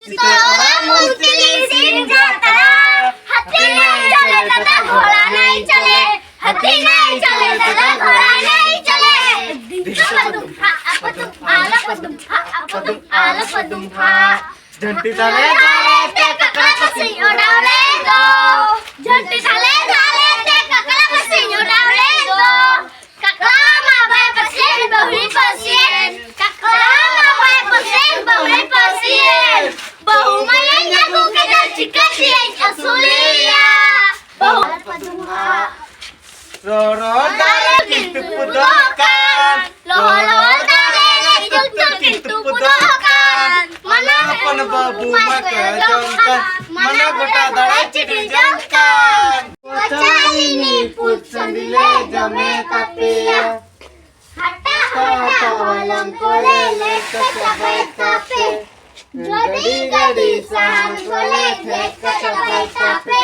हाथी नहीं चले दादा घोड़ा नहीं चले, हाथी नहीं चले दादा घोड़ा नहीं चले। झंटी झाले ते ककड़ा कसी उड़ावले दो, झंटी झाले ते ककड़ा कसी उड़ावले दो। ककड़ा मावे पसेन बहुरी पसेन, ककड़ा मावे पसेन बहुरी पसेन। बहु मैया को के दर चिकसी असुलिया, बहु पदुहा रो रो डाले किंतु पुdokan, loho loho dalele किंतु पुdokan। mana पण बाबू मका जंkan, mana गोटा दळा चिडी जंkan। वचालिनी पुच्छंदिले जमे तापिया, हाटा हाटा वलम कोले ले कचबे तापे, जडी गडी सान कोले ले कचबे तापे।